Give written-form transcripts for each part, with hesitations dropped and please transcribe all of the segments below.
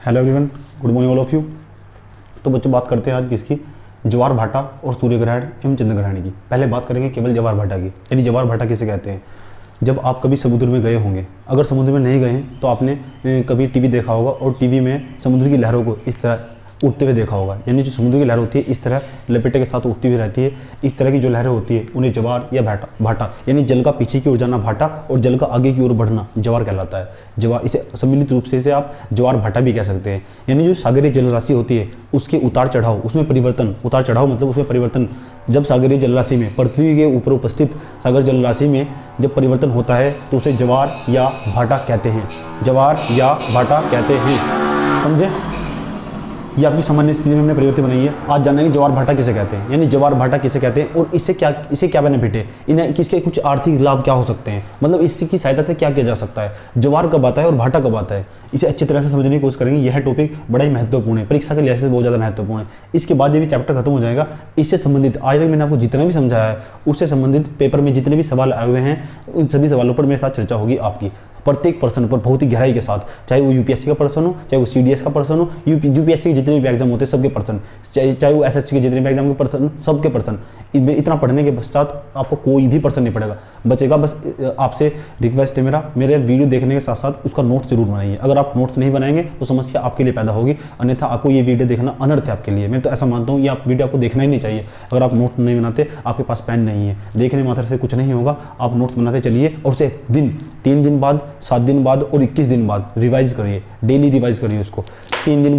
Hello everyone, good morning all of you. तो बच्चों बात करते हैं आज किसकी, ज्वार भाटा और सूर्य ग्रहण एवं चंद्र ग्रहण की। पहले बात करेंगे केवल ज्वार भाटा की, यानी ज्वार भाटा किसे कहते हैं। जब आप कभी समुद्र में गए होंगे, अगर समुद्र में नहीं गए हैं तो आपने कभी टीवी देखा होगा और टीवी में समुद्र की लहरों को इस तरह उठते हुए देखा होगा। यानी जो समुद्र की लहर होती है इस तरह लपेटे के साथ उठती हुई रहती है। इस तरह की जो लहरें होती है उन्हें ज्वार या भाटा यानी जल का पीछे की ओर जाना भाटा और जल का आगे की ओर बढ़ना ज्वार कहलाता है। ज्वार, इसे सम्मिलित रूप से इसे आप ज्वार भाटा भी कह सकते हैं। यानी जो सागरीय जल राशि होती है उसके उतार चढ़ाव, उसमें परिवर्तन, उतार चढ़ाव मतलब उसमें परिवर्तन। जब सागरीय जल राशि में, पृथ्वी के ऊपर उपस्थित सागर जल राशि में जब परिवर्तन होता है तो उसे ज्वार या भाटा कहते हैं। ज्वार या भाटा कहते हैं, समझे। ये आपकी सामान्य स्थिति में हमने प्रवृत्ति बनाई है। आज जानेंगे ज्वार भाटा किसे कहते हैं, यानी ज्वार भाटा किसे कहते हैं और इसे क्या बेनिफिट है, इन्हें किसके कुछ आर्थिक लाभ क्या हो सकते हैं, मतलब इसकी सहायता से क्या किया जा सकता है। ज्वार कब आता है और भाटा कब आता है, इसे अच्छी तरह से समझने की कोशिश करेंगे। यह टॉपिक बड़ा ही महत्वपूर्ण है, परीक्षा के लिहाज से बहुत ज़्यादा महत्वपूर्ण है। इसके बाद ये भी चैप्टर खत्म हो जाएगा। इससे संबंधित आज तक मैंने आपको जितना भी समझाया है उससे संबंधित पेपर में जितने भी सवाल आए हुए हैं उन सभी सवालों पर मेरे साथ चर्चा होगी आपकी, प्रत्येक प्रश्न पर बहुत ही गहराई के साथ। चाहे वो यूपीएससी का प्रश्न हो, चाहे वो सीडीएस का प्रश्न हो, यूपीएससी के जितने भी एग्जाम होते हैं सबके प्रश्न, चाहे वो एसएससी के जितने भी एग्जाम के प्रश्न, सबके प्रश्न। इतना पढ़ने के पश्चात आपको कोई भी प्रश्न नहीं पड़ेगा बचेगा। बस आपसे रिक्वेस्ट है मेरे वीडियो देखने के साथ साथ उसका नोट्स जरूर बनाइए। अगर आप नोट्स नहीं बनाएंगे तो समस्या आपके लिए पैदा होगी, अन्यथा आपको ये वीडियो देखना अनर्थ है आपके लिए। मैं तो ऐसा मानता हूँ ये आप वीडियो आपको देखना ही नहीं चाहिए। अगर आप नोट्स नहीं बनाते, आपके पास पेन नहीं है, देखने मात्र से कुछ नहीं होगा। आप नोट्स बनाते चलिए और उसे 3 दिन बाद, 7 दिन बाद और 21 दिन बाद रिवाइज करिए, डेली रिवाइज करिए उसको। 3 दिन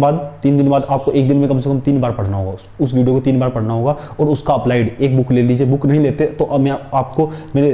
बाद आपको एक दिन में कम से कम 3 बार पढ़ना होगा, उस वीडियो को 3 बार पढ़ना होगा और उसका अप्लाइड एक बुक ले लीजिए। बुक नहीं लेते तो अब मैं आपको मेरे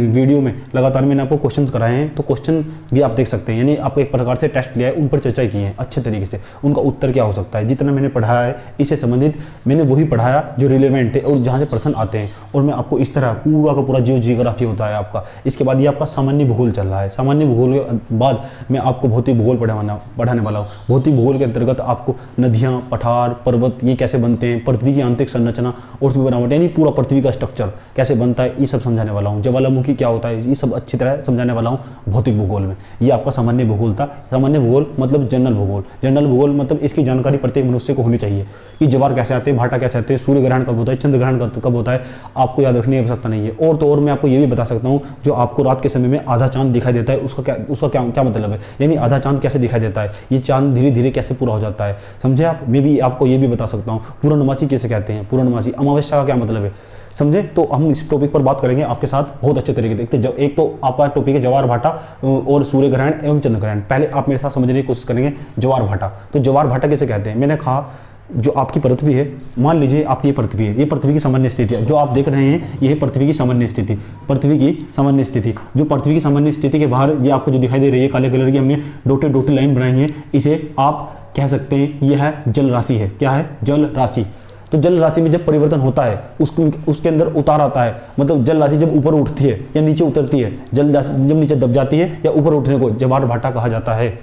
वीडियो में लगातार मैंने आपको क्वेश्चन कराए हैं, तो क्वेश्चन भी आप देख सकते हैं। यानी आपको एक प्रकार से टेस्ट लिया है, उन पर चर्चा की है अच्छे तरीके से, उनका उत्तर क्या हो सकता है। जितना मैंने पढ़ाया है इससे संबंधित मैंने वही पढ़ाया जो रिलेवेंट है और जहाँ से प्रश्न आते हैं। और मैं आपको इस तरह पूरा का पूरा जियोग्राफी होता है आपका। इसके बाद ये आपका सामान्य भूगोल चल रहा है। सामान्य भूगोल के बाद मैं आपको भौतिक भूगोल पढ़ाने वाला हूँ। भौतिक भूगोल के अंतर्गत आपको नदियाँ, पठार, पर्वत ये कैसे बनते हैं, पृथ्वी की आंतरिक संरचना और उसमें बनावट यानी पूरा पृथ्वी का स्ट्रक्चर कैसे बनता है, ये सब समझाने वाला हूँ। ज्वालामुखी क्या होता है, ये सब अच्छी तरह समझाने वाला हूँ भौतिक भूगोल में। ये आपका सामान्य भूगोल था। सामान्य भूगोल मतलब जनरल भूगोल। जनरल भूगोल मतलब इसकी जानकारी प्रत्येक मनुष्य को होनी चाहिए कि ज्वार कैसे आते हैं, भाटा कैसे आते हैं, सूर्य ग्रहण कब होता है, चंद्र ग्रहण कब होता है, आपको याद रखने की आवश्यकता नहीं है। और तो और मैं आपको ये भी बता सकता हूँ, जो आपको रात के समय में आधा चांद दिखाई देता है उसका क्या मतलब है, यानी आधा चांद कैसे दिखाई देता है, ये चांद धीरे धीरे कैसे पूरा हो जाता है, समझे आप। मैं भी आपको ये भी बता सकता हूँ पूर्णमासी किसे कहते हैं, पूर्णमासी अमावस्या का क्या मतलब है, समझे। तो हम इस टॉपिक पर बात करेंगे आपके साथ बहुत अच्छे तरीके से। एक तो आपका टॉपिक है ज्वार भाटा और सूर्य ग्रहण एवं चंद्र ग्रहण। पहले आप मेरे साथ समझने की कोशिश करेंगे ज्वार भाटा। तो ज्वार भाटा किसे कहते हैं, मैंने कहा जो आपकी पृथ्वी है, मान लीजिए आपकी ये पृथ्वी है, ये पृथ्वी की सामान्य स्थिति है। जो आप देख रहे हैं ये है पृथ्वी की सामान्य स्थिति, पृथ्वी की सामान्य स्थिति। जो पृथ्वी की सामान्य स्थिति के बाहर ये आपको जो दिखाई दे रही है काले कलर की, हमने डॉटेड लाइन बनाई है, इसे आप कह सकते हैं यह है जल राशि है। क्या है, जल राशि। तो जल राशि में जब परिवर्तन होता है उसके अंदर उतार आता है, मतलब जल राशि जब ऊपर उठती है या नीचे उतरती है, जल राशि जब नीचे दब जाती है या ऊपर उठने को ज्वार भाटा कहा जाता है।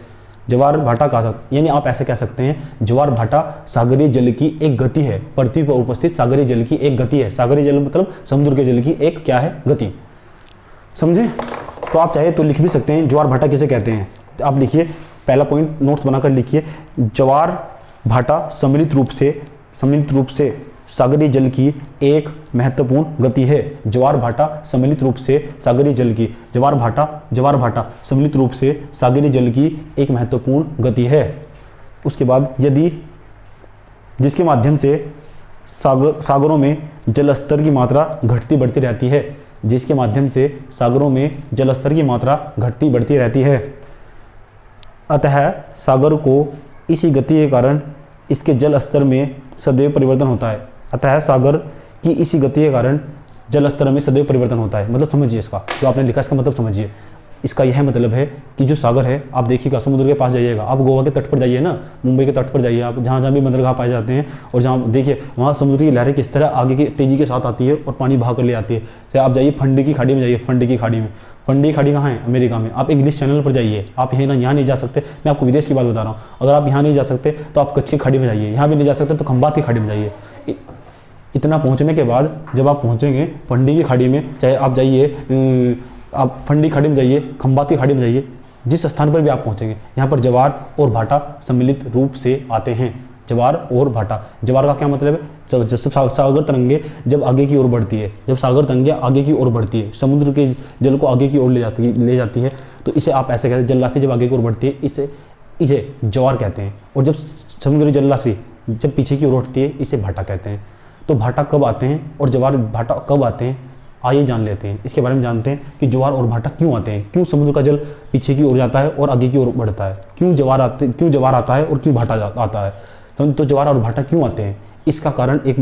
ज्वार भाटा कहा जाता है, यानी आप ऐसे कह सकते हैं ज्वार भाटा सागरीय जल की एक गति है, पृथ्वी पर उपस्थित सागरीय जल की एक गति है। सागरीय जल मतलब समुद्र के जल की एक क्या है, गति, समझे। तो आप चाहे तो लिख भी सकते हैं ज्वार भाटा किसे कहते हैं। आप लिखिए, पहला पॉइंट नोट्स बनाकर लिखिए, ज्वार भाटा सम्मिलित रूप से सागरीय जल की एक महत्वपूर्ण गति है। ज्वार भाटा सम्मिलित रूप से सागरीय जल की, ज्वार भाटा सम्मिलित रूप से सागरीय जल की एक महत्वपूर्ण गति है। उसके बाद यदि जिसके माध्यम से सागरों में जल स्तर की मात्रा घटती बढ़ती रहती है, जिसके माध्यम से सागरों में जल स्तर की मात्रा घटती बढ़ती रहती है, अतः सागर को इसी गति के कारण इसके जल स्तर में सदैव परिवर्तन होता है। अतः सागर की इसी गति के कारण जल स्तर में सदैव परिवर्तन होता है। मतलब समझिए इसका, जो आपने लिखा इसका मतलब समझिए। इसका यह मतलब है कि जो सागर है, आप देखिएगा समुद्र के पास जाइएगा, आप गोवा के तट पर जाइए ना, मुंबई के तट पर जाइए, आप जहाँ जहाँ भी बंदरगाह पाए जाते हैं और जहाँ देखिए वहाँ समुद्र की लहरें किस तरह आगे की तेजी के साथ आती है और पानी बहा कर ले आती है। जैसे आप जाइए फंडी की खाड़ी में, जाइए फंडी की खाड़ी में। फंडी की खाड़ी कहाँ है, अमेरिका में। आप इंग्लिश चैनल पर जाइए, आप यहाँ नहीं जा सकते, मैं आपको विदेश की बात बता रहा हूँ। अगर आप यहाँ नहीं जा सकते तो आप कच्छ की खाड़ी में जाइए, यहाँ भी नहीं जा सकते तो खंबात की खाड़ी में जाइए। इतना पहुँचने के बाद जब आप पहुँचेंगे फंडी की खाड़ी में, चाहे आप जाइए आप फंडी खाड़ी में जाइए, खंबात की खाड़ी में जाइए, जिस स्थान पर भी आप पहुंचेंगे यहाँ पर ज्वार और भाटा सम्मिलित रूप से आते हैं। ज्वार और भाटा, ज्वार का क्या मतलब है, जब सागर तरंगे जब आगे की ओर बढ़ती है, जब सागर तरंगे आगे की ओर बढ़ती है, समुद्र के जल को आगे की ओर ले जाती है, तो इसे आप ऐसे कहते हैं, जलराशि जब आगे की ओर बढ़ती है इसे ज्वार कहते हैं। और जब समुद्री जलराशि जब पीछे की ओर उठती है इसे भाटा कहते हैं। तो भाटा कब आते हैं और ज्वार भाटा कब आते हैं, आइए जान लेते हैं। इसके बारे में जानते हैं कि ज्वार और भाटा क्यों आते हैं, क्यों समुद्र का जल पीछे की ओर जाता है और आगे की ओर बढ़ता है, क्यों ज्वार आता है और क्यों भाटा आता है। तो ज्वार और भाटा क्यों आते हैं, इसका कारण एक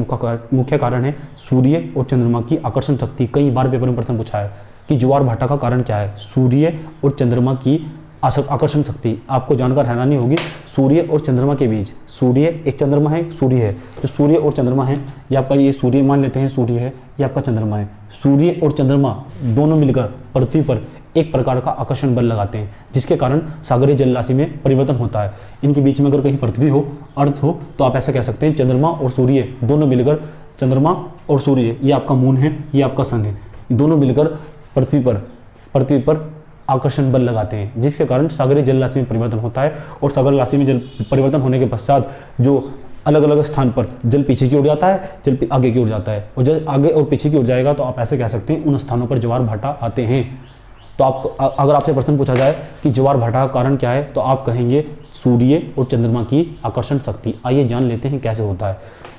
मुख्य कारण है सूर्य और चंद्रमा की आकर्षण शक्ति। कई बार पेपर में प्रश्न पूछा है कि ज्वार भाटा का कारण क्या है, सूर्य और चंद्रमा की आकर्षण शक्ति। आपको जानकर हैरानी होगी, सूर्य और चंद्रमा के बीच, सूर्य एक चंद्रमा है, सूर्य है, तो सूर्य और चंद्रमा है, ये आपका ये सूर्य मान लेते हैं, सूर्य है, ये आपका चंद्रमा है। सूर्य और चंद्रमा दोनों मिलकर पृथ्वी पर एक प्रकार का आकर्षण बल लगाते हैं, जिसके कारण सागरीय जलराशि में परिवर्तन होता है। इनके बीच में अगर कहीं पृथ्वी हो, अर्थ हो, तो आप ऐसा कह सकते हैं चंद्रमा और सूर्य दोनों मिलकर, चंद्रमा और सूर्य, ये आपका मून है, ये आपका सन है, दोनों मिलकर पृथ्वी पर आकर्षण बल लगाते हैं, जिसके कारण सागरीय जलराशि में परिवर्तन होता है। और सागर राशि में जल परिवर्तन होने के पश्चात जो अलग अलग स्थान पर जल पीछे की ओर जाता है, जल आगे की ओर जाता है, और जल आगे और पीछे की ओर जाएगा तो आप ऐसे कह सकते हैं उन स्थानों पर ज्वार भाटा आते हैं। तो आप अगर आपसे प्रश्न पूछा जाए कि ज्वार भाटा का कारण क्या है, तो आप कहेंगे सूर्य और चंद्रमा की आकर्षण शक्ति। आइए जान लेते हैं कैसे होता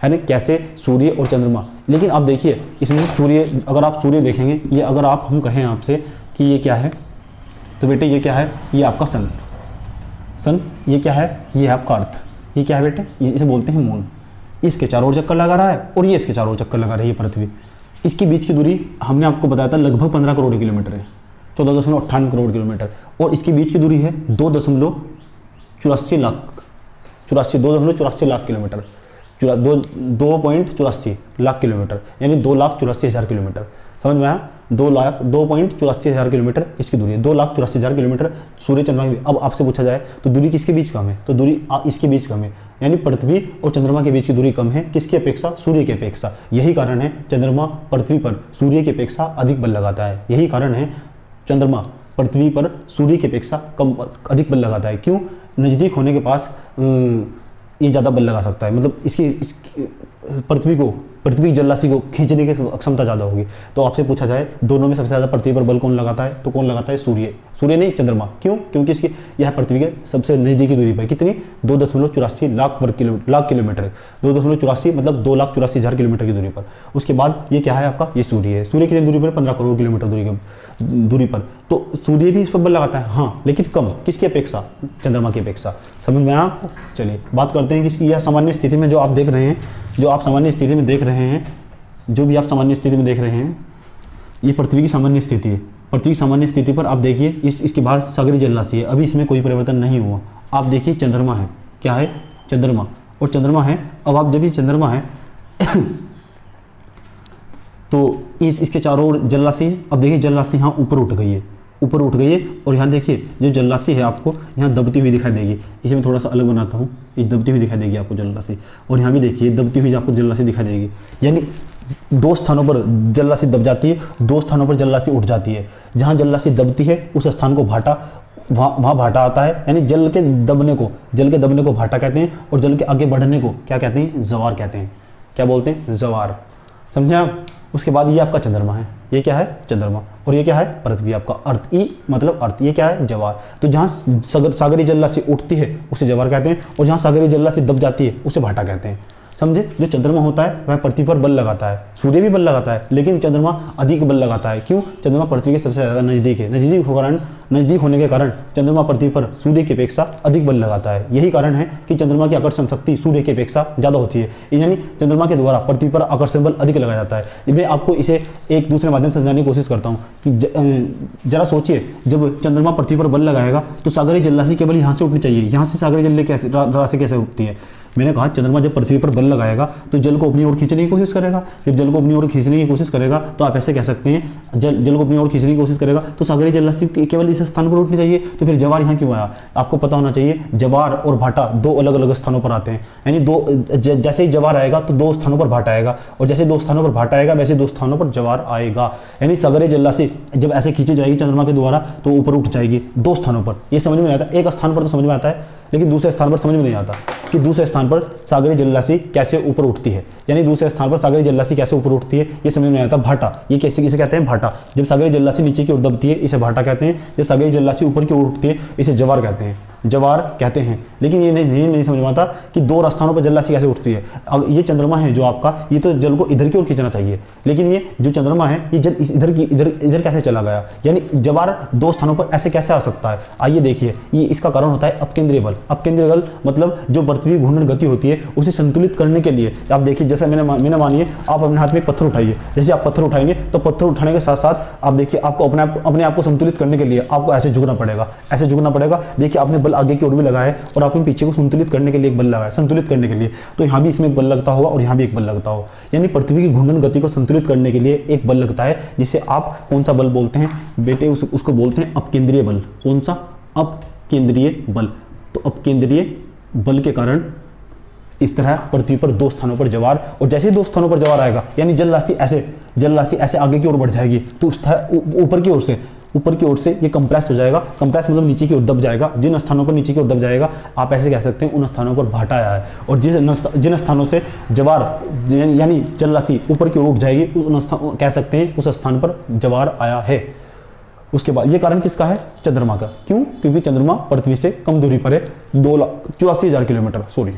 है ना, कैसे सूर्य और चंद्रमा। लेकिन आप देखिए इसमें सूर्य, अगर आप सूर्य देखेंगे, ये अगर आप हम कहें आपसे कि ये क्या है, तो बेटे ये क्या है, ये आपका सन, ये क्या है, ये आपका अर्थ, ये क्या है बेटे, ये इसे बोलते हैं मून। इसके चारों ओर चक्कर लगा रहा है और ये इसके चारों ओर चक्कर लगा रही है पृथ्वी। इसके बीच की दूरी हमने आपको बताया था लगभग 15 करोड़ किलोमीटर है, 14.58 करोड़ किलोमीटर। और इसके बीच की दूरी है 2.84 लाख किलोमीटर, 2.84 लाख किलोमीटर, यानी 2,84,000 किलोमीटर। समझ में आया, 2,84,000 किलोमीटर इसकी दूरी है, 2,84,000 किलोमीटर सूर्य चंद्रमा की। अब आपसे पूछा जाए तो दूरी किसके बीच कम है, तो दूरी इसके बीच कम है, यानी पृथ्वी और चंद्रमा के बीच की दूरी कम है, किसकी अपेक्षा, सूर्य की अपेक्षा। यही कारण है चंद्रमा पृथ्वी पर सूर्य की अपेक्षा अधिक बल लगाता है। यही कारण है चंद्रमा पृथ्वी पर सूर्य की अपेक्षा अधिक बल लगाता है। क्यों, नज़दीक होने के पास ये ज़्यादा बल लगा सकता है, मतलब इसकी पृथ्वी जलराशि को खींचने की क्षमता ज़्यादा होगी। तो आपसे पूछा जाए दोनों में सबसे ज़्यादा पृथ्वी पर बल कौन लगाता है, तो कौन लगाता है, सूर्य नहीं चंद्रमा। क्यों, क्योंकि इसकी यह पृथ्वी के सबसे नज़दीकी दूरी पर कितनी, 2.84 लाख किलोमीटर है, 2.84 मतलब 2,84,000 किलोमीटर की दूरी पर। उसके बाद ये क्या है आपका, ये सूर्य है। सूर्य कितनी दूरी पर, 15 करोड़ किलोमीटर दूरी पर। तो सूर्य भी इस पर बल लगाता है, हाँ, लेकिन कम, किसकी अपेक्षा, चंद्रमा की अपेक्षा। समझ में आया आपको। चलिए बात करते हैं कि इसकी यह सामान्य स्थिति में जो आप देख रहे हैं, जो आप सामान्य स्थिति में देख रहे हैं, जो भी आप सामान्य स्थिति में देख रहे हैं, ये पृथ्वी की सामान्य स्थिति है। पृथ्वी की सामान्य स्थिति पर आप देखिए इसके बाहर सागरीय जलराशि है, अभी इसमें कोई परिवर्तन नहीं हुआ। आप देखिए चंद्रमा है, क्या है, चंद्रमा, और चंद्रमा है। अब आप जब ये चंद्रमा है तो इसके चारों ओर जलराशि है। अब देखिए जलराशि यहाँ ऊपर उठ गई है, और यहाँ देखिए जो जलराशि है आपको यहाँ दबती हुई दिखाई देगी। इसे मैं थोड़ा सा अलग बनाता हूँ, ये दबती हुई दिखाई देगी आपको जलराशि, और यहाँ भी देखिए दबती हुई आपको जलराशि दिखाई देगी। यानी दो स्थानों पर जलराशि दब जाती है, दो स्थानों पर जलराशि उठ जाती है। जहाँ जलराशि दबती है उस स्थान को भाटा, वहाँ भाटा आता है, यानी जल के दबने को भाटा कहते हैं, और जल के आगे बढ़ने को क्या कहते हैं, ज्वार कहते हैं। क्या बोलते हैं, ज्वार। समझे आप। उसके बाद ये आपका चंद्रमा है, ये क्या है, चंद्रमा, और ये क्या है, पृथ्वी आपका अर्थ, ई मतलब अर्थ, ये क्या है, ज्वार। तो जहाँ सागरीय जलराशि उठती है उसे ज्वार कहते हैं, और जहाँ सागरीय जलराशि दब जाती है उसे भाटा कहते हैं। समझे। जो चंद्रमा होता है वह पृथ्वी पर बल लगाता है, सूर्य भी बल लगाता है, लेकिन चंद्रमा अधिक बल लगाता है। क्यों, चंद्रमा पृथ्वी के सबसे ज़्यादा नज़दीक है, नज़दीक होने के कारण चंद्रमा पृथ्वी पर सूर्य की अपेक्षा अधिक बल लगाता है। यही कारण है कि चंद्रमा की आकर्षण शक्ति सूर्य की अपेक्षा ज़्यादा होती है, यानी चंद्रमा के द्वारा पृथ्वी पर आकर्षण बल अधिक लगाया जाता है। मैं आपको इसे एक दूसरे माध्यम से समझाने की कोशिश करता हूँ कि जरा सोचिए, जब चंद्रमा पृथ्वी पर बल लगाएगा तो सागरीय जलराशि केवल यहाँ से उठनी चाहिए, यहाँ से सागरीय जल राशि कैसे उठती है, मैंने कहा चंद्रमा जब पृथ्वी पर बल लगाएगा तो जल को अपनी ओर खींचने की कोशिश करेगा। जब जल को अपनी ओर खींचने की कोशिश करेगा तो आप ऐसे कह सकते हैं जल को अपनी ओर खींचने की कोशिश करेगा तो सागरीय जल राशि केवल इस स्थान पर उठनी चाहिए। तो फिर जवार यहाँ क्यों आया? आपको पता होना चाहिए जवार और भाटा दो अलग अलग स्थानों पर आते हैं, यानी जैसे ही जवार आएगा तो दो स्थानों पर भाटा आएगा, और जैसे दो स्थानों पर भाटा आएगा वैसे दो स्थानों पर जवार आएगा। यानी सागरीय जल राशि जब ऐसे खींची जाएगी चंद्रमा के द्वारा तो ऊपर उठ जाएगी दो स्थानों पर। ये समझ में नहीं आता, एक स्थान पर तो समझ में आता है लेकिन दूसरे स्थान पर समझ में नहीं आता कि दूसरे स्थान पर सागरीय जल राशि कैसे ऊपर उठती है। यानी दूसरे स्थान पर सागरीय जल राशि कैसे ऊपर उठती है ये समझ में नहीं आता। भाटा, ये कैसे किसे कहते हैं? भाटा। जब सागरीय जल राशि नीचे की ओर दबती है इसे भाटा कहते हैं, जब सागरीय जल राशि ऊपर की ओर उठती है इसे जवार कहते हैं, जवार कहते हैं। लेकिन ये नहीं समझ में आता कि दो स्थानों पर जल राशि कैसे उठती है। ये चंद्रमा है जो आपका, ये तो जल को इधर की ओर खींचना चाहिए, लेकिन ये जो चंद्रमा है ये जल इधर कैसे चला गया? यानी जवार दो स्थानों पर ऐसे कैसे आ सकता है? आइए देखिए, ये इसका कारण होता है अपकेंद्रीय बल। अपकेंद्रीय बल मतलब जो पृथ्वी घूर्णन गति होती है उसे संतुलित करने के लिए। आप देखिए, जैसे मैंने मानिए आप अपने हाथ में पत्थर उठाइए, जैसे आप पत्थर उठाएंगे तो पत्थर उठाने के साथ साथ आप देखिए आपको अपने आप को संतुलित करने के लिए आपको ऐसे झुकना पड़ेगा, ऐसे झुकना पड़ेगा। देखिए आपने बल आगे की ओर भी लगाया है और आपने पीछे को संतुलित करने के लिए एक बल लगाया, संतुलित करने के लिए। तो यहाँ भी इसमें बल लगता होगा और यहाँ भी एक बल लगता होगा। यानी पृथ्वी की घूर्णन गति को संतुलित करने के लिए एक बल लगता है, जिसे आप कौन सा बल बोलते हैं बेटे? उसको बोलते हैं अपकेंद्रीय बल। कौन सा? अपकेंद्रीय बल। तो अपकेंद्रीय बल के कारण इस तरह पृथ्वी पर दो स्थानों पर जवार, और जैसे ही दो स्थानों पर जवार आएगा यानी जल राशि ऐसे आगे की ओर बढ़ जाएगी तो उस ऊपर की ओर से ये कंप्रेस हो जाएगा। कंप्रेस मतलब नीचे की ओर दब जाएगा। जिन स्थानों पर नीचे की ओर दब जाएगा आप ऐसे कह सकते हैं उन स्थानों पर भाटा आया है, और जिन स्थानों से जवार यानी जल राशि ऊपर की ओर उठ जाएगी कह सकते हैं उस स्थान पर जवार आया है। उसके बाद ये कारण किसका है? चंद्रमा का। क्यों? क्योंकि चंद्रमा पृथ्वी से कम दूरी पर है, 2,84,000 किलोमीटर। सॉरी।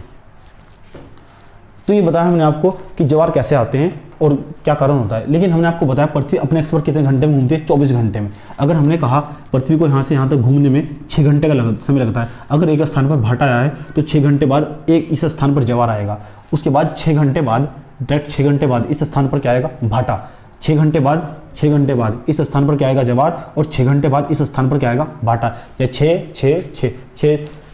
तो ये बताया हमने आपको कि जवार कैसे आते हैं और क्या कारण होता है। लेकिन हमने आपको बताया पृथ्वी अपने एक्स पर कितने घंटे में घूमती है? 24 घंटे में। अगर हमने कहा पृथ्वी को यहाँ से यहाँ तक घूमने में 6 घंटे का समय लगता है, अगर एक स्थान पर भाटा आया है तो 6 घंटे बाद एक इस स्थान पर जवार आएगा, उसके बाद 6 घंटे बाद डायरेक्ट 6 घंटे बाद इस स्थान पर क्या आएगा? भाटा। 6 घंटे बाद इस स्थान पर क्या आएगा? जवार। और 6 घंटे बाद इस स्थान पर क्या आएगा? भाटा। या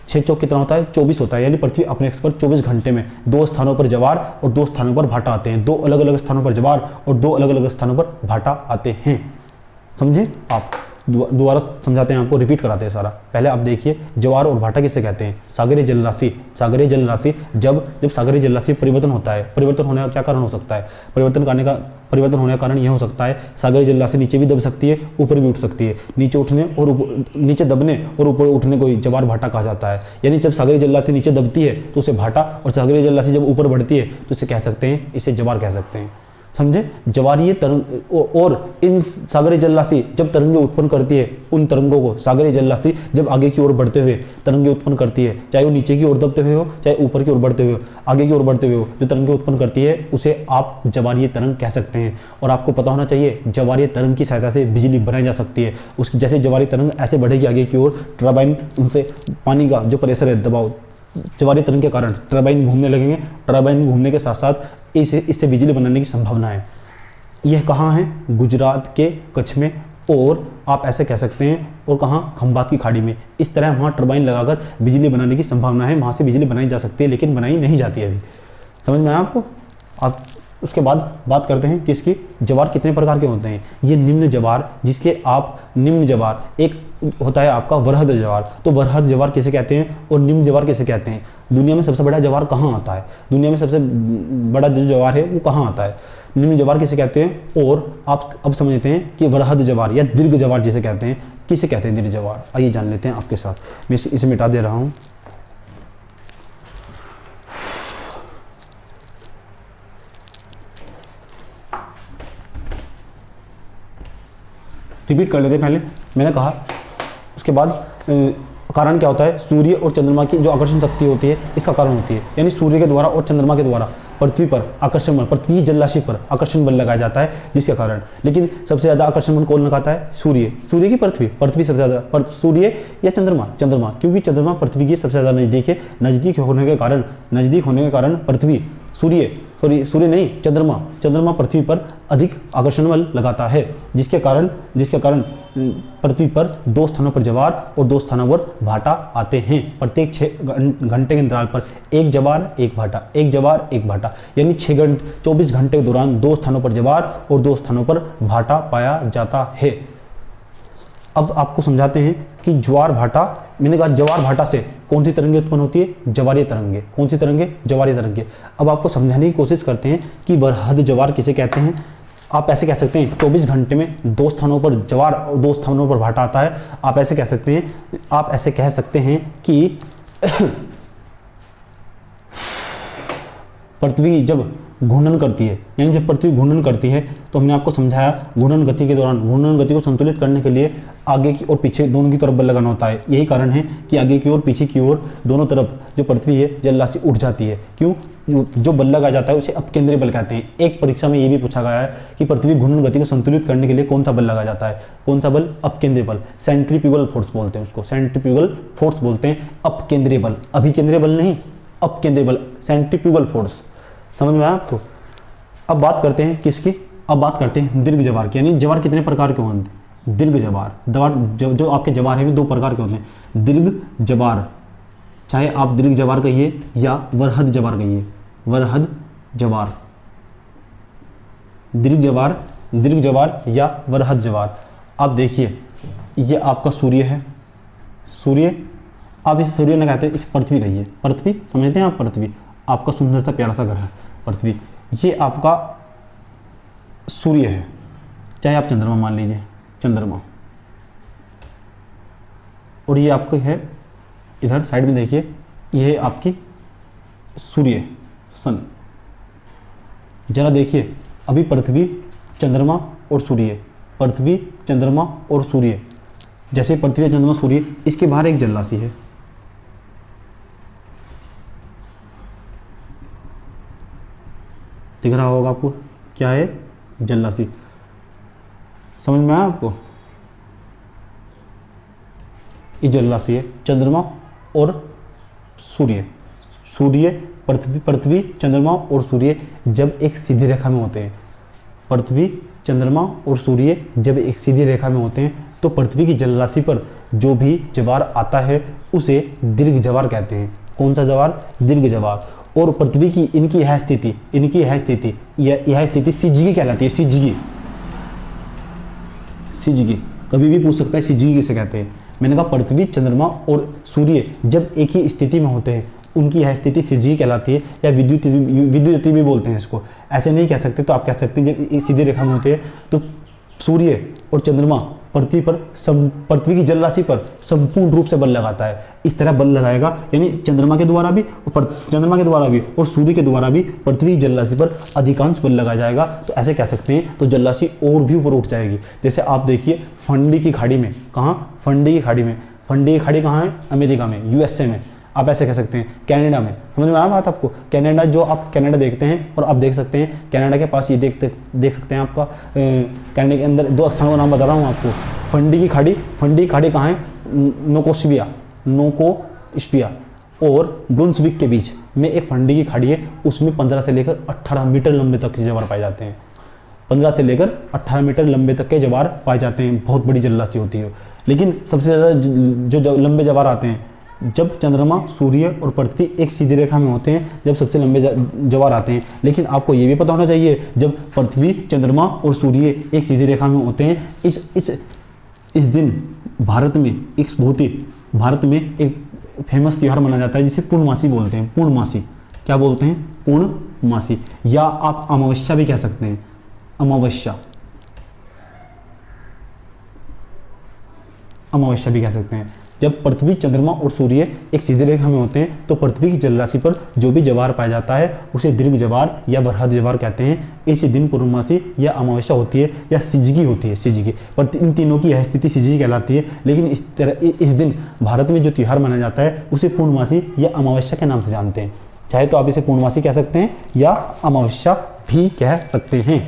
6 चौक कितना होता है? 24 होता है। यानी पृथ्वी अपने एक्स पर 24 घंटे में दो स्थानों पर जवार और दो स्थानों पर भाटा आते हैं। दो अलग अलग स्थानों पर जवार और दो अलग अलग स्थानों पर भाटा आते हैं। समझे आप? दोबारा समझाते हैं आपको, रिपीट कराते हैं सारा। पहले आप देखिए जवार और भाटा किसे कहते हैं? सागरीय जल राशि जब सागरीय जल राशि परिवर्तन होता है, परिवर्तन होने का क्या कारण हो सकता है? परिवर्तन होने का कारण यह हो सकता है सागरीय जल राशि नीचे भी दब सकती है, ऊपर भी उठ सकती है। नीचे दबने और ऊपर उठने को जवार भाटा कहा जाता है। यानी जब सागरीय जल राशि नीचे दबती है तो उसे भाटा, और सागरीय जल राशि जब ऊपर बढ़ती है तो इसे कह सकते हैं, इसे जवार कह सकते हैं। समझे? जवारीय तरंग और इन सागरीय जल राशि जब तरंगे उत्पन्न करती है, उन तरंगों को सागरीय जल राशि जब आगे की ओर बढ़ते हुए तरंगे उत्पन्न करती है, चाहे वो नीचे की ओर दबते हुए हो चाहे ऊपर की ओर बढ़ते हुए हो, आगे की ओर बढ़ते हुए हो, जो तरंगे उत्पन्न करती है उसे आप जवारीय तरंग कह सकते हैं। और आपको पता होना चाहिए जवारीय तरंग की सहायता से बिजली बनाई जा सकती है। उसकी जैसे जवारीय तरंग ऐसे बढ़ेगी आगे की ओर, टरबाइन उनसे पानी का जो प्रेशर है, दबाव, जवारीय तरंग के कारण टरबाइन घूमने लगेंगे। टरबाइन घूमने के साथ साथ इससे बिजली बनाने की संभावना है। यह कहाँ है? गुजरात के कच्छ में, और आप ऐसे कह सकते हैं और कहाँ? खंबात की खाड़ी में। इस तरह वहाँ टरबाइन लगाकर बिजली बनाने की संभावना है, वहाँ से बिजली बनाई जा सकती है, लेकिन बनाई नहीं जाती है अभी। समझ में आया आपको? आप उसके बाद बात करते हैं कि इसकी जवार कितने प्रकार के होते हैं। ये निम्न जवार, जिसके आप निम्न जवार, एक होता है आपका वरहद जवार। तो वरहद जवार किसे कहते हैं और निम्न जवार किसे कहते हैं? दुनिया में सबसे बड़ा जवार कहाँ आता है? दुनिया में सबसे बड़ा जो जवार है वो कहाँ आता है? निम्न जवार किसे कहते हैं? और आप अब समझते हैं कि वरहद जवार या दीर्घ जवार जिसे कहते हैं, किसे कहते हैं दीर्घ जवार? आइए जान लेते हैं आपके साथ। मैं इसे मिटा दे रहा हूँ। रिपीट कर लेते हैं। पहले मैंने कहा, उसके बाद कारण क्या होता है? सूर्य और चंद्रमा की जो आकर्षण शक्ति होती है इसका कारण होती है। यानी सूर्य के द्वारा और चंद्रमा के द्वारा पृथ्वी पर आकर्षण बल, पृथ्वी जल राशि पर आकर्षण बल लगाया जाता है, जिसके कारण। लेकिन सबसे ज्यादा आकर्षण बल कौन लगाता है? सूर्य की पृथ्वी सबसे ज्यादा, सूर्य या चंद्रमा? क्योंकि चंद्रमा पृथ्वी की सबसे ज्यादा नजदीक है। नजदीक होने के कारण पृथ्वी सूर्य नहीं, चंद्रमा पृथ्वी पर अधिक आकर्षण बल लगाता है, जिसके कारण पृथ्वी पर 2 स्थानों पर ज्वार और 2 स्थानों पर भाटा आते हैं। प्रत्येक 6 घंटे के अंतराल पर एक ज्वार एक भाटा, यानी 24 घंटे के दौरान 2 स्थानों पर ज्वार और 2 स्थानों पर भाटा पाया जाता है। अब आपको समझाते हैं कि ज्वार भाटा, मैंने कहा ज्वार भाटा से कौन सी तरंगे उत्पन्न होती है? ज्वारीय तरंगे। कौन सी तरंगे? ज्वारीय तरंगे। अब आपको समझाने की कोशिश करते हैं कि बृहद ज्वार किसे कहते हैं। आप ऐसे कह सकते हैं 24 घंटे में 2 स्थानों पर ज्वार और 2 स्थानों पर भाटा आता है। आप ऐसे कह सकते हैं कि पृथ्वी जब घूर्णन करती है, यानी जब पृथ्वी घूर्णन करती है तो हमने आपको समझाया घूर्णन गति के दौरान घूर्णन गति को संतुलित करने के लिए आगे की और पीछे दोनों की तरफ बल लगाना होता है। यही कारण है कि आगे की ओर पीछे की ओर दोनों तरफ जो पृथ्वी है जल राशि उठ जाती है। क्यों? जो बल लगाया जाता है उसे अपकेंद्रीय बल कहते हैं। एक परीक्षा में ये भी पूछा गया है कि पृथ्वी घूर्णन गति को संतुलित करने के लिए कौन सा बल लगाया जाता है? कौन सा बल? अपकेंद्रीय बल, सेंट्रीफ्यूगल फोर्स बोलते हैं उसको, सेंट्रीफ्यूगल फोर्स बोलते हैं। अपकेंद्रीय बल, अभिकेंद्रीय बल नहीं, अपकेंद्रीय बल, सेंट्रीफ्यूगल फोर्स। समझ में आया आपको? अब बात करते हैं किसकी? अब बात करते हैं दीर्घ ज्वार की, यानी ज्वार कितने प्रकार के होते हैं? दीर्घ ज्वार, जो आपके ज्वार है वो 2 प्रकार के होते हैं। दीर्घ ज्वार, चाहे आप दीर्घ ज्वार कहिए या वृहद ज्वार कहिए, वृहद ज्वार, दीर्घ ज्वार या वृहद ज्वार। आप देखिए ये आपका सूर्य है, सूर्य, आप इसे सूर्य न कहते, इसे पृथ्वी कहिए। पृथ्वी समझते हैं आप? पृथ्वी आपका सुंदर सा प्यारा सा घर है पृथ्वी, ये आपका सूर्य है। चाहे आप चंद्रमा मान लीजिए, चंद्रमा, और ये आपका है इधर साइड में देखिए, ये है आपकी सूर्य, सन। जरा देखिए अभी पृथ्वी, चंद्रमा और सूर्य, पृथ्वी, चंद्रमा और सूर्य, जैसे पृथ्वी, चंद्रमा, सूर्य, इसके बाहर एक जल राशि है। दिख रहा होगा आपको, क्या है? जल राशि। समझ में आया आपको? ये जल राशि है चंद्रमा और सूर्य। पृथ्वी, चंद्रमा और सूर्य जब एक सीधी रेखा में होते हैं, पृथ्वी, चंद्रमा और सूर्य जब एक सीधी रेखा में होते हैं तो पृथ्वी की जल राशि पर जो भी ज्वार आता है उसे दीर्घ ज्वार कहते हैं। कौन सा ज्वार? दीर्घ ज्वार। और पृथ्वी की इनकी यह स्थिति यह स्थिति सिजगी कहलाती है। सिजगी कभी भी पूछ सकता है सिजगी किसे कहते हैं। मैंने कहा पृथ्वी, चंद्रमा और सूर्य जब एक ही स्थिति में होते हैं उनकी यह स्थिति सिजगी कहलाती है, या विद्युत भी बोलते हैं इसको। ऐसे नहीं कह सकते तो आप कह सकते हैं जब सीधी रेखा में होते हैं तो सूर्य और चंद्रमा पृथ्वी की जल राशि पर संपूर्ण रूप से बल लगाता है। इस तरह बल लगाएगा, यानी चंद्रमा के द्वारा भी और सूर्य के द्वारा भी पृथ्वी की जल राशि पर अधिकांश बल लगाया जाएगा। तो ऐसे कह सकते हैं, तो जल राशि और भी ऊपर उठ जाएगी। जैसे आप देखिए फंडी की खाड़ी में, कहाँ? फंडी की खाड़ी कहाँ है? अमेरिका में, यूएसए में। आप ऐसे कह सकते हैं कनाडा में। समझ में आया बात आपको? कनाडा, जो आप कनाडा देखते हैं और आप देख सकते हैं कनाडा के पास ये देख सकते हैं आपका कनाडा के अंदर 2 स्थानों का नाम बता रहा हूँ आपको। फंडी की खाड़ी कहाँ है? नोकोस्विया और ब्रुंसविक के बीच में एक फंडी की खाड़ी है, उसमें 15 से लेकर 18 मीटर लंबे तक के ज्वार पाए जाते हैं। 15 से लेकर 18 मीटर लंबे तक के ज्वार पाए जाते हैं। बहुत बड़ी जल राशि होती है। लेकिन सबसे ज़्यादा जो लंबे ज्वार आते हैं जब चंद्रमा, सूर्य और पृथ्वी एक सीधी रेखा में होते हैं, जब सबसे लंबे ज्वार आते हैं। लेकिन आपको ये भी पता होना चाहिए जब पृथ्वी, चंद्रमा और सूर्य एक सीधी रेखा में होते हैं, इस दिन भारत में एक फेमस त्यौहार मनाया जाता है जिसे पूर्णमासी बोलते हैं। पूर्णमासी, क्या बोलते हैं? पूर्णमासी, या आप अमावस्या भी कह सकते हैं। अमावस्या भी कह सकते हैं। जब पृथ्वी, चंद्रमा और सूर्य एक सीधी रेखा में होते हैं तो पृथ्वी की जल राशि पर जो भी ज्वार पाया जाता है उसे दीर्घ ज्वार या बृहद ज्वार कहते हैं। इस दिन पूर्णमासी या अमावस्या होती है या सिजगी होती है। सिजगी, पर इन तीनों की यह स्थिति सिजगी कहलाती है। लेकिन इस दिन भारत में जो त्यौहार मनाया जाता है उसे पूर्णमासी या अमावस्या के नाम से जानते हैं। चाहे तो आप इसे पूर्णमासी कह सकते हैं या अमावस्या भी कह सकते हैं।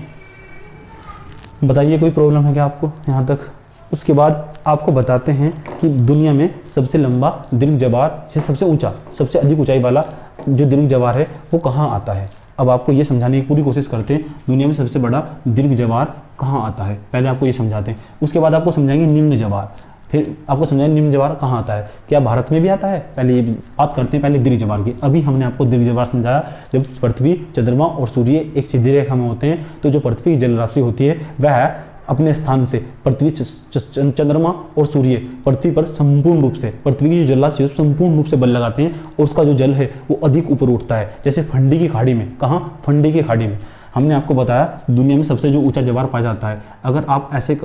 बताइए कोई प्रॉब्लम है क्या आपको यहाँ तक? उसके बाद आपको बताते हैं कि दुनिया में सबसे लंबा दीर्घ ज्वार से सबसे ऊंचा, सबसे अधिक ऊंचाई वाला जो दीर्घ ज्वार है वो कहाँ आता है। अब आपको ये समझाने की पूरी कोशिश करते हैं दुनिया में सबसे बड़ा दीर्घ ज्वार कहाँ आता है। पहले आपको ये समझाते हैं, उसके बाद आपको समझाएंगे निम्न ज्वार, फिर आपको समझाएंगे निम्न ज्वार कहाँ आता है, क्या भारत में भी आता है। पहले ये बात करते हैं पहले दीर्घ ज्वार की। अभी हमने आपको दीर्घ ज्वार समझाया, जब पृथ्वी, चंद्रमा और सूर्य एक सीधी रेखा में होते हैं तो जो पृथ्वी की जलराशि होती है वह अपने स्थान से पृथ्वी, चंद्रमा और सूर्य पृथ्वी पर संपूर्ण रूप से, पृथ्वी की जो जलराशि है संपूर्ण रूप से बल लगाते हैं और उसका जो जल है वो अधिक ऊपर उठता है। जैसे फंडी की खाड़ी में, कहाँ, फंडी की खाड़ी में। हमने आपको बताया दुनिया में सबसे जो ऊंचा ज्वार पाया जाता है, अगर आप ऐसे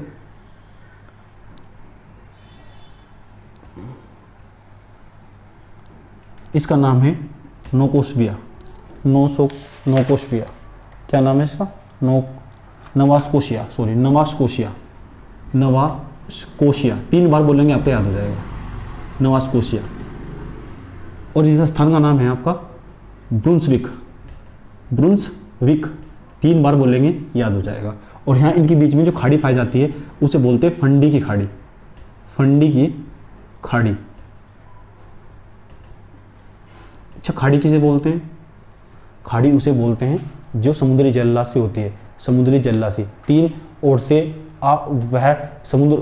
इसका नाम है नोकोस्विया, नोकोस्विया, क्या नाम है इसका, नवास्कोशिया, सॉरी नवास्कोशिया, नवास्कोशिया, 3 बार बोलेंगे आपको याद हो जाएगा, नवास्कोशिया। और इस स्थान का नाम है आपका ब्रुंसविक, ब्रुंसविक, 3 बार बोलेंगे याद हो जाएगा। और यहाँ इनके बीच में जो खाड़ी पाई जाती है उसे बोलते हैं फंडी की खाड़ी, फंडी की खाड़ी। अच्छा, खाड़ी किसे बोलते हैं, खाड़ी उसे बोलते हैं जो समुद्री जलराशि होती है, समुद्री जलराशि 3 ओर से वह समुद्र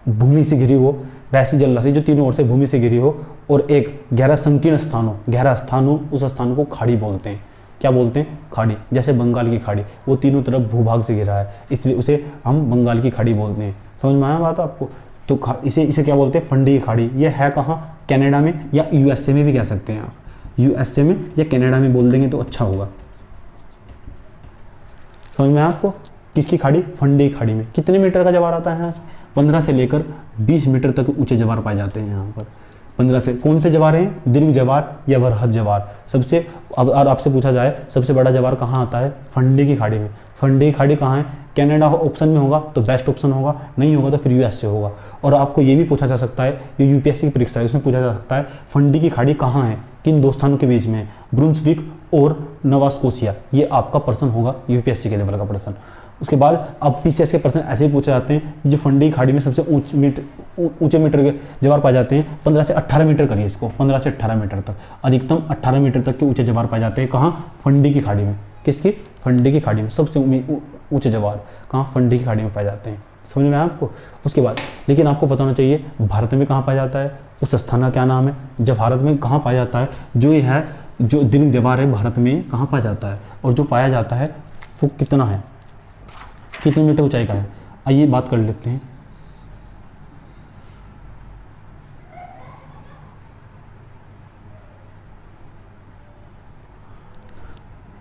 भूमि से घिरी हो, वैसी जलराशि जो 3 ओर से भूमि से घिरी हो और एक गहरा संकीर्ण स्थान हो, गहरा स्थान हो, उस स्थान को खाड़ी बोलते हैं। क्या बोलते हैं, खाड़ी। जैसे बंगाल की खाड़ी, वो तीनों तरफ भूभाग से घिरा है, इसलिए उसे हम बंगाल की खाड़ी बोलते हैं। समझ में आया बात आपको। तो इसे क्या बोलते हैं, फंडी की खाड़ी। ये है कहाँ, कनाडा में या यूएसए में भी कह सकते हैं आप, यूएसए में या कनाडा में बोल देंगे तो अच्छा होगा। समझ में आपको, किसकी खाड़ी, फंडी की खाड़ी में। कितने मीटर का ज्वार आता है यहाँ से, 15 से लेकर 20 मीटर तक ऊंचे ज्वार पाए जाते हैं यहाँ पर। 15 से, कौन से ज्वार हैं, दीर्घ ज्वार या बृहद ज्वार। सबसे, अब आपसे पूछा जाए सबसे बड़ा ज्वार कहाँ आता है, फंडी की खाड़ी में। फंडी की खाड़ी कहाँ है, कनाडा ऑप्शन में होगा तो बेस्ट ऑप्शन होगा, नहीं होगा तो फिर यूएसए होगा। और आपको ये भी पूछा जा सकता है, ये यूपीएससी की परीक्षा है उसमें पूछा जा सकता है फंडी की खाड़ी कहाँ है, किन 2 स्थानों के बीच में, ब्रुंसविक और नवास्कोशिया। ये आपका प्रश्न होगा यूपीएससी के लेवल का प्रश्न। उसके बाद अब पीसीएस के प्रश्न ऐसे ही पूछे जाते हैं, जो फंडी की खाड़ी में सबसे ऊंचे मीटर के ज्वार पाए जाते हैं, 15 से 18 मीटर करिए इसको, 15 से 18 मीटर तक, अधिकतम 18 मीटर तक के ऊंचे ज्वार पाए जाते हैं। कहाँ, फंडी की खाड़ी में। किसकी, फंडी की खाड़ी में सबसे ऊंचे ज्वार कहाँ, फंडी की खाड़ी में पाए जाते हैं। समझ में आया आपको। उसके बाद लेकिन आपको पता होना चाहिए भारत में कहाँ पाया जाता है, उस स्थान का क्या नाम है। जब भारत में कहाँ पाया जाता है, जो ये है जो दीर्घ ज्वार है भारत में कहाँ पाया जाता है और जो पाया जाता है वो कितना है, कितने मीटर ऊंचाई का है। आइए बात कर लेते हैं।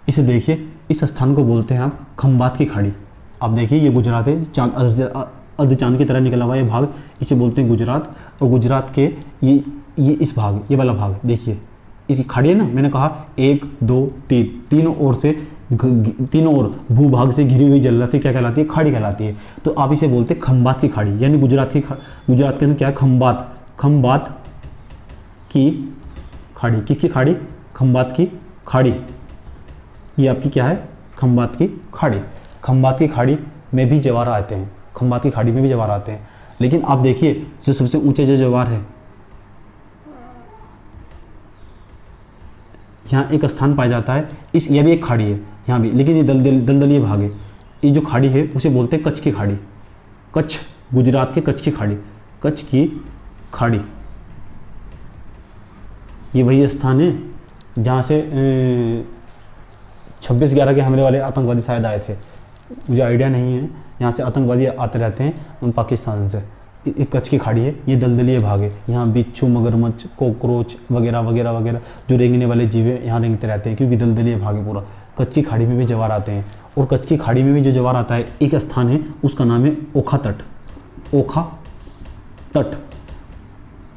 इसे देखिए, इस स्थान को बोलते हैं आप खंबात की खाड़ी। आप देखिए ये गुजरात है, चांद अर्ध चांद की तरह निकला हुआ ये भाग, इसे बोलते हैं गुजरात। और गुजरात के ये इस भाग, ये वाला भाग देखिए, इसी खाड़ी है ना, मैंने कहा 1 2 3, तीनों ओर से, तीनों ओर भूभाग से घिरी हुई जलराशि क्या कहलाती है, खाड़ी कहलाती है। तो आप इसे बोलते हैं खंबात की खाड़ी, यानी गुजरात के अंदर क्या है, खंबात की खाड़ी। किसकी खाड़ी, खंबात की खाड़ी। ये आपकी क्या है, खंबात की खाड़ी। खंबात की खाड़ी में भी ज्वार आते हैं, खंबात की खाड़ी में भी ज्वार आते हैं। लेकिन आप देखिए जो सबसे ऊंचे जो ज्वार है, यहाँ एक स्थान पाया जाता है, यह भी एक खाड़ी है यहाँ भी, लेकिन ये दलदलीय भाग है। ये जो खाड़ी है उसे बोलते हैं कच्छ की खाड़ी। कच्छ, गुजरात के कच्छ की खाड़ी, कच्छ की खाड़ी। ये वही स्थान है जहाँ से 26/11 के हमले वाले आतंकवादी शायद आए थे, मुझे आइडिया नहीं है। यहाँ से आतंकवादी आते रहते हैं पाकिस्तान से। एक कच्छ की खाड़ी है, ये दलदलीय भाग है। यहाँ बिच्छू, मगरमच्छ, कॉकरोच वगैरह वगैरह वगैरह जो रेंगने वाले जीव है यहाँ रेंगते रहते हैं, क्योंकि दलदलीय भाग है पूरा। कच्छ की खाड़ी में भी ज्वार आते हैं। और कच्छ की खाड़ी में भी जो ज्वार आता है, एक स्थान है उसका नाम है ओखा तट। ओखा तट,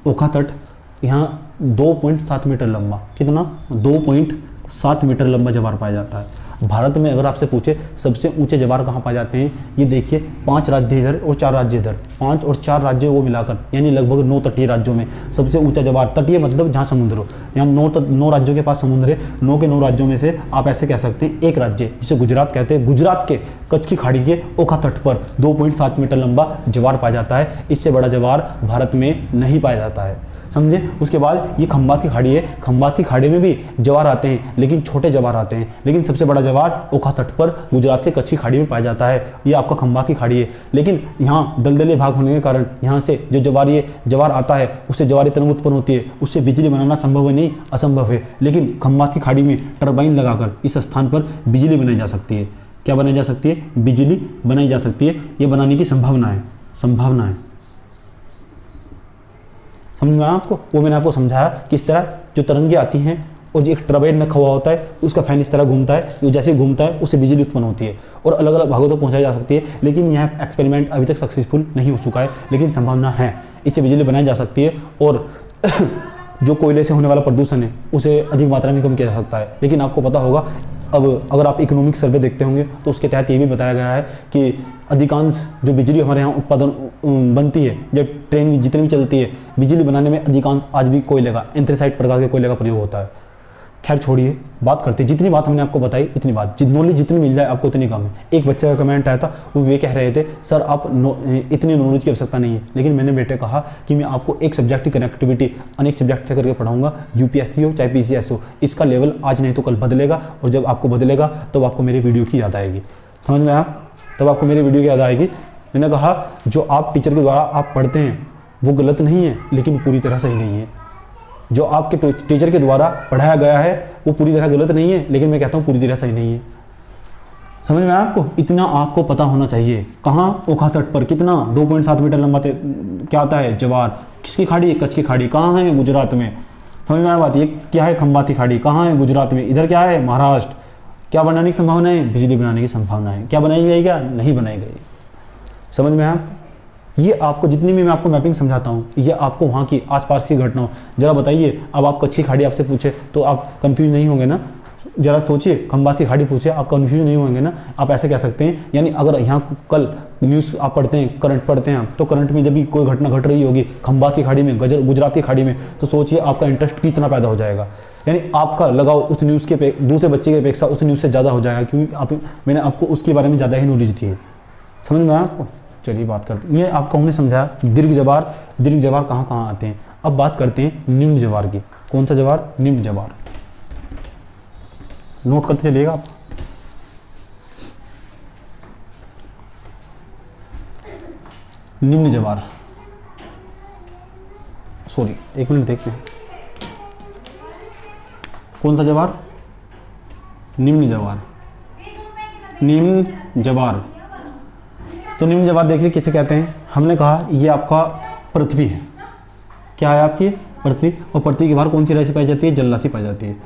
ओखा तट यहाँ 2.7 मीटर लंबा, कितना, 2.7 मीटर लंबा ज्वार पाया जाता है। भारत में अगर आपसे पूछे सबसे ऊंचे ज्वार कहाँ पाए जाते हैं, ये देखिए 5 राज्य इधर और 4 राज्य इधर, 5 और 4 राज्य वो मिलाकर यानी लगभग 9 तटीय राज्यों में सबसे ऊंचा ज्वार। तटीय मतलब जहाँ समुद्र हो, यहाँ 9 राज्यों के पास समुद्र है। 9 के 9 राज्यों में से आप ऐसे कह सकते हैं एक राज्य जिसे गुजरात कहते हैं, गुजरात के कच्छ की खाड़ी के ओखा तट पर 2.7 मीटर लंबा ज्वार पाया जाता है। इससे बड़ा ज्वार भारत में नहीं पाया जाता है। समझे। उसके बाद ये खंबात की खाड़ी है, खंबात की खाड़ी में भी ज्वार आते हैं, लेकिन छोटे ज्वार आते हैं, लेकिन सबसे बड़ा ज्वार ओखा तट पर गुजरात के कच्छ की खाड़ी में पाया जाता है। ये आपका खंबात की खाड़ी है, लेकिन यहाँ दलदली भाग होने के कारण यहाँ से जो ज्वार आता है उससे ज्वारी तरंग उत्पन्न होती है, उससे बिजली बनाना संभव है नहीं, असंभव है। लेकिन खंबात की खाड़ी में टरबाइन लगाकर इस स्थान पर बिजली बनाई जा सकती है। क्या बनाई जा सकती है? बिजली बनाई जा सकती है। ये बनाने की संभावना है, संभावना है। समझ में आया आपको? वो मैंने आपको समझाया कि इस तरह जो तरंगे आती हैं और जो एक टरबाइन रखा हुआ होता है उसका फैन इस तरह घूमता है, जो जैसे घूमता है उससे बिजली उत्पन्न होती है और अलग अलग भागों तक पहुंचाई जा सकती है। लेकिन यह एक्सपेरिमेंट अभी तक सक्सेसफुल नहीं हो चुका है, लेकिन संभावना है, इससे बिजली बनाई जा सकती है। और जो कोयले से होने वाला प्रदूषण है उसे अधिक मात्रा में कम किया जा सकता है। लेकिन आपको पता होगा, अब अगर आप इकोनॉमिक सर्वे देखते होंगे तो उसके तहत ये भी बताया गया है कि अधिकांश जो बिजली हमारे यहाँ उत्पादन बनती है, जब ट्रेन जितनी भी चलती है, बिजली बनाने में अधिकांश आज भी कोयले का, एंथ्रेसाइट प्रकार के कोयले का प्रयोग होता है। खैर छोड़िए, बात करते हैं। जितनी बात हमने आपको बताई इतनी बात, नॉलेज जितनी मिल जाए आपको उतनी कम है। एक बच्चे का कमेंट आया था, वो वे कह रहे थे सर आप इतनी नॉलेज की आवश्यकता नहीं है। लेकिन मैंने बेटे कहा कि मैं आपको एक सब्जेक्ट की कनेक्टिविटी अनेक सब्जेक्ट से करके पढ़ाऊंगा, यूपीएससी हो चाहे पीसीएस हो। इसका लेवल आज नहीं तो कल बदलेगा, और जब आपको बदलेगा तब आपको मेरी वीडियो की याद आएगी। समझ में आया? तब आपको मेरी वीडियो की याद आएगी। मैंने कहा जो आप टीचर के द्वारा आप पढ़ते हैं वो गलत नहीं है, लेकिन पूरी तरह सही नहीं है। जो आपके टीचर के द्वारा पढ़ाया गया है वो पूरी तरह गलत नहीं है, लेकिन मैं कहता हूँ पूरी तरह सही नहीं है। समझ में आया आपको? इतना आपको पता होना चाहिए। कहाँ? ओखा तट पर कितना 2.7 मीटर लंबा क्या आता है? ज्वार। किसकी खाड़ी है? कच्छ की खाड़ी। कहाँ है? गुजरात में। समझ में आया बात? ये क्या है? खंबात की खाड़ी। कहाँ है? गुजरात में। इधर क्या है? महाराष्ट्र। क्या बनाने की संभावना है? बिजली बनाने की संभावना है। क्या बनाई गई? क्या नहीं बनाई गई? समझ में आया? ये आपको जितनी भी मैं आपको मैपिंग समझाता हूँ, ये आपको वहाँ की आसपास की घटनाओं, जरा बताइए। अब आप कच्छ की खाड़ी आपसे पूछे तो आप कंफ्यूज नहीं होंगे ना? जरा सोचिए, खंबात की खाड़ी पूछे, आप कंफ्यूज नहीं होंगे ना? आप ऐसे कह सकते हैं, यानी अगर यहाँ कल न्यूज़ आप पढ़ते हैं, करंट पढ़ते हैं आप, तो करंट में जब भी कोई घटना घट रही होगी खंबात की खाड़ी में, गुजरात की खाड़ी में, तो सोचिए आपका इंटरेस्ट कितना पैदा हो जाएगा। यानी आपका लगाव उस न्यूज़ के दूसरे बच्चे की अपेक्षा उस न्यूज़ से ज़्यादा हो जाएगा, क्योंकि मैंने आपको उसके बारे में ज़्यादा ही नॉलेज दी है। समझ में आया आपको? चलिए बात करते हैं। ये आपको हमने समझाया दीर्घ ज्वार कहाँ कहाँ आते हैं। अब बात करते हैं निम्न ज्वार की। कौन सा ज्वार? निम्न ज्वार। नोट करते चलिएगा आप। निम्न ज्वार, सॉरी एक मिनट देखते हैं। कौन सा ज्वार? निम्न ज्वार। निम्न ज्वार। तो निम्न ज्वार देखिए किसे कहते हैं। हमने कहा ये आपका पृथ्वी है। क्या है आपकी? पृथ्वी। और पृथ्वी के बाहर कौन सी राशि पाई जाती है? जल राशि पाई जाती है।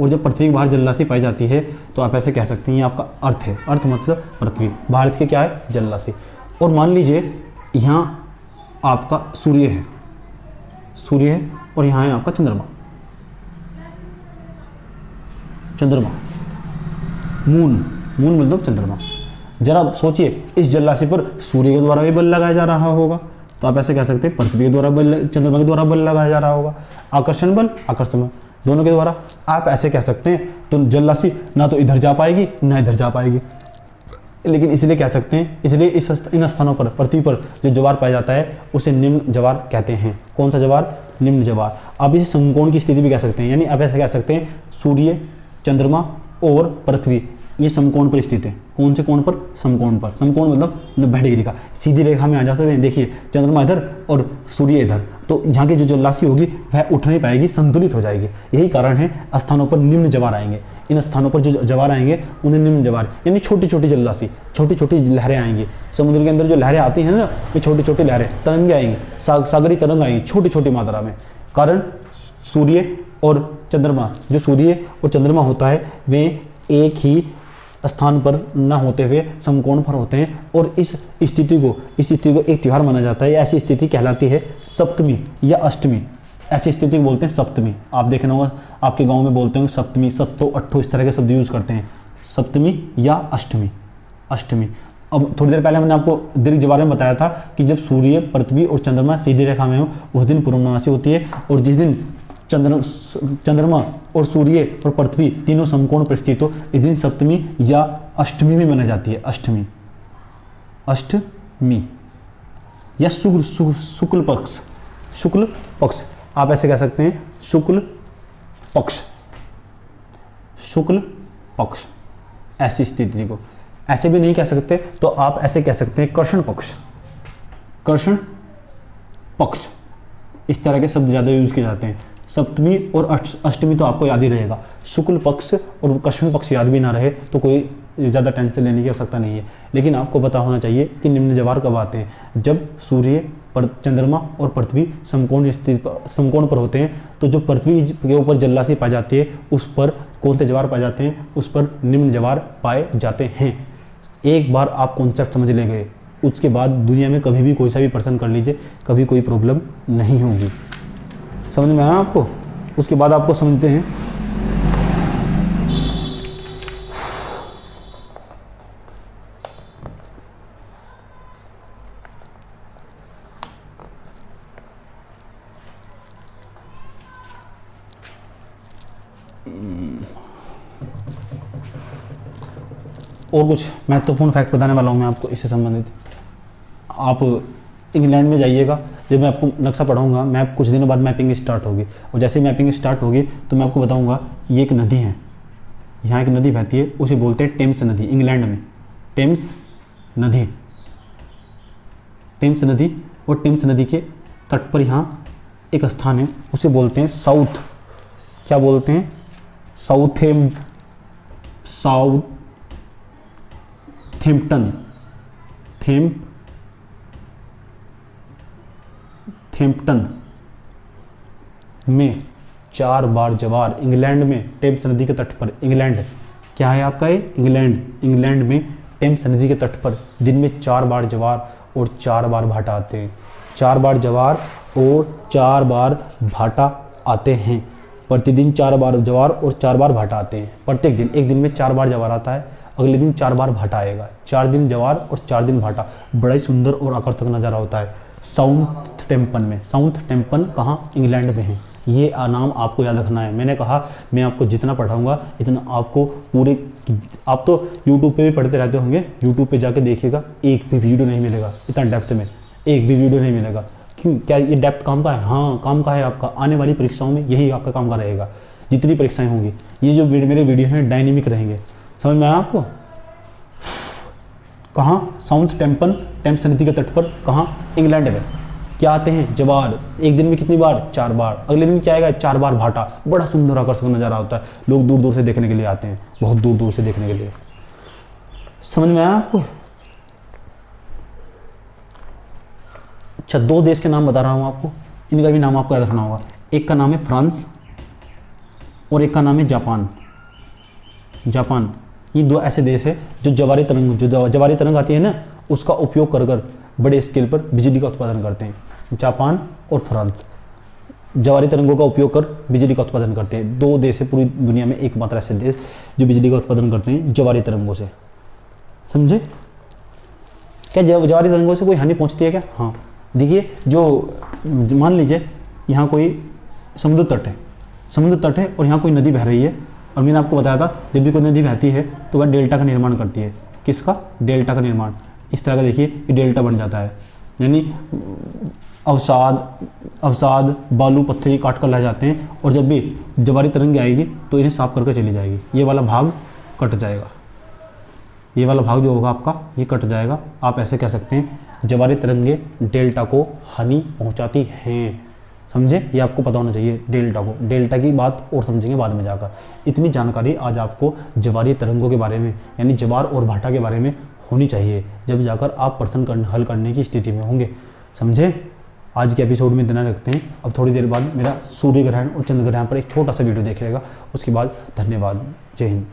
और जब पृथ्वी के बाहर जल राशि पाई जाती है तो आप ऐसे कह सकते हैं ये आपका अर्थ है। अर्थ मतलब पृथ्वी, भारत के क्या है? जल राशि। और मान लीजिए यहाँ आपका सूर्य है, सूर्य है, और यहाँ है आपका चंद्रमा। चंद्रमा, मून मतलब चंद्रमा। जरा सोचिए, इस जल राशि पर सूर्य के द्वारा भी बल लगाया जा रहा होगा, तो आप ऐसे कह सकते हैं पृथ्वी के द्वारा बल, चंद्रमा के द्वारा बल लगाया जा रहा होगा। आकर्षण बल, आकर्षण बल, दोनों के द्वारा आप ऐसे कह सकते हैं। तो जल राशि ना तो इधर जा पाएगी ना इधर जा पाएगी, लेकिन इसलिए कह सकते हैं, इसलिए इन स्थानों पर, पृथ्वी पर जो ज्वार पाया जाता है उसे निम्न ज्वार कहते हैं। कौन सा ज्वार? निम्न ज्वार। आप इसे समकोण की स्थिति भी कह सकते हैं, यानी आप ऐसे कह सकते हैं सूर्य, चंद्रमा और पृथ्वी ये समकोण पर स्थित है। कौन से कोण पर? समकोण पर। समकोण मतलब 90 डिग्री का। सीधी रेखा में आ जा सकते हैं। देखिए चंद्रमा इधर और सूर्य इधर, तो यहाँ की जो जल राशि होगी वह उठ नहीं पाएगी, संतुलित हो जाएगी। यही कारण है स्थानों पर निम्न ज्वार आएंगे। इन स्थानों पर जो ज्वार आएंगे उन्हें निम्न ज्वार, यानी छोटी छोटी जल राशि, छोटी छोटी लहरें आएंगी। समुद्र के अंदर जो लहरें आती हैं ना, ये छोटी छोटी लहरें, तरंगे आएंगी, सागरी तरंग आएंगी छोटी छोटी मात्रा में। कारण सूर्य और चंद्रमा, जो सूर्य और चंद्रमा होता है वे एक ही स्थान पर न होते हुए समकोण पर होते हैं। और इस स्थिति को एक त्यौहार माना जाता है। ऐसी स्थिति कहलाती है सप्तमी या अष्टमी। ऐसी स्थिति को बोलते हैं सप्तमी। आप देखना होगा आपके गांव में बोलते होंगे सप्तमी, सत्तो, अट्ठो, इस तरह के शब्द यूज करते हैं। सप्तमी या अष्टमी। अष्टमी। अब थोड़ी देर पहले मैंने आपको दीर्घ ज्वार में बताया था कि जब सूर्य, पृथ्वी और चंद्रमा सीधी रेखा में हो उस दिन पूर्णमासी होती है, और जिस दिन चंद्रमा और सूर्य और पृथ्वी तीनों समकोण पर स्थित हो इस दिन सप्तमी या अष्टमी में मनाई जाती है। अष्टमी, अष्टमी या शुक्ल पक्ष, शुक्ल पक्ष। आप ऐसे कह सकते हैं शुक्ल पक्ष, शुक्ल पक्ष, ऐसी स्थिति को। ऐसे भी नहीं कह सकते तो आप ऐसे कह सकते हैं कृष्ण पक्ष, कृष्ण पक्ष। इस तरह के शब्द ज़्यादा यूज किए जाते हैं। सप्तमी और अष्टमी तो आपको याद ही रहेगा। शुक्ल पक्ष और कृष्ण पक्ष याद भी ना रहे तो कोई ज़्यादा टेंशन लेने की आवश्यकता नहीं है। लेकिन आपको पता होना चाहिए कि निम्न जवार कब आते हैं, जब सूर्य पर चंद्रमा और पृथ्वी समकोण पर होते हैं। तो जो पृथ्वी के ऊपर जल राशि पाई जाती है उस पर कौन से जवार पाए जाते हैं, उस पर निम्न जवार पाए जाते हैं। एक बार आप कॉन्सेप्ट समझ ले गए, उसके बाद दुनिया में कभी भी कोई सा भी पर्सन कर लीजिए, कभी कोई प्रॉब्लम नहीं होगी। समझ में आया आपको? उसके बाद आपको समझते हैं और कुछ महत्वपूर्ण फैक्ट बताने वाला हूँ मैं आपको इससे संबंधित। आप इंग्लैंड में जाइएगा, जब मैं आपको नक्शा पढ़ाऊंगा, मैप कुछ दिनों बाद मैपिंग स्टार्ट होगी, और जैसे ही मैपिंग स्टार्ट होगी तो मैं आपको बताऊंगा ये एक नदी है, यहाँ एक नदी बहती है, उसे बोलते हैं टेम्स नदी। इंग्लैंड में टेम्स नदी, टेम्स नदी, और टेम्स नदी के तट पर यहाँ एक स्थान है, उसे बोलते हैं साउथ, क्या बोलते हैं, साउथैम्पटन, थैम्पटन में 4 बार जवार। इंग्लैंड में टेम्स नदी के तट पर, इंग्लैंड क्या है आपका ये, इंग्लैंड में टेम्स नदी के तट पर दिन में 4 बार जवार और 4 बार भाटा आते हैं। 4 बार जवार और 4 बार भाटा आते हैं। प्रतिदिन 4 बार जवार और 4 बार भाटा आते हैं। प्रत्येक दिन, एक दिन में 4 बार जवार आता है, अगले दिन 4 बार भाटा आएगा। 4 दिन जवार और 4 दिन भाटा, बड़ा ही सुंदर और आकर्षक नज़ारा होता है साउथैम्पटन में। साउथैम्पटन कहाँ, इंग्लैंड में है। ये नाम आपको याद रखना है। मैंने कहा मैं आपको जितना पढ़ाऊंगा इतना आपको पूरे, आप तो यूट्यूब पे भी पढ़ते रहते होंगे, यूट्यूब पे जाके देखिएगा, एक भी वीडियो नहीं मिलेगा इतना डेप्थ में, एक भी वीडियो नहीं मिलेगा। क्यों, क्या ये डेप्थ काम का है? हाँ काम का है आपका। आने वाली परीक्षाओं में यही आपका काम का रहेगा। जितनी परीक्षाएं होंगी, ये जो मेरे वीडियो हैं डायनेमिक रहेंगे। समझ में आया आपको? कहाँ, साउथैम्पटन, टेम्स नदी के तट पर, कहाँ, इंग्लैंड में। क्या आते हैं, जवार। एक दिन में कितनी बार, 4 बार। अगले दिन क्या आएगा, 4 बार भाटा। बड़ा सुंदर आकर्षक नज़ारा होता है, लोग दूर दूर से देखने के लिए आते हैं, बहुत दूर दूर से देखने के लिए। समझ में आया आपको? अच्छा, 2 देश के नाम बता रहा हूँ आपको, इनका भी नाम आपको याद रखना होगा। एक का नाम है फ्रांस और एक का नाम है जापान। जापान, ये 2 ऐसे देश है जो जवारी तरंग आती है ना, उसका उपयोग कर बड़े स्केल पर बिजली का उत्पादन करते हैं। जापान और फ्रांस जवारी तरंगों का उपयोग कर बिजली का उत्पादन करते हैं। 2 देश है पूरी दुनिया में एकमात्र ऐसे देश जो बिजली का उत्पादन करते हैं जवारी तरंगों से। समझे? क्या जवारी तरंगों से कोई हानि पहुंचती है क्या? हाँ, देखिए, जो मान लीजिए यहाँ कोई समुद्र तट है और यहाँ कोई नदी बह रही है, और मैंने आपको बताया था जब भी कोई नदी बहती है तो वह डेल्टा का निर्माण करती है। किसका? डेल्टा का निर्माण। इस तरह का देखिए, ये डेल्टा बन जाता है, यानी अवसाद बालू पत्थर काट कर ला जाते हैं, और जब भी जवारी तरंग आएगी तो इन्हें साफ करके चली जाएगी। ये वाला भाग कट जाएगा, ये वाला भाग जो होगा आपका ये कट जाएगा। आप ऐसे कह सकते हैं जवारी तरंगे डेल्टा को हानि पहुंचाती हैं। समझे? ये आपको पता होना चाहिए डेल्टा को। डेल्टा की बात और समझेंगे बाद में जाकर। इतनी जानकारी आज आपको जवारी तरंगों के बारे में, यानी जवार और भाटा के बारे में होनी चाहिए, जब जाकर आप प्रश्न हल करने की स्थिति में होंगे। समझे? आज के एपिसोड में इतना रखते हैं। अब थोड़ी देर बाद मेरा सूर्य ग्रहण और चंद्र ग्रहण पर एक छोटा सा वीडियो देखिएगा। उसके बाद धन्यवाद। जय हिंद।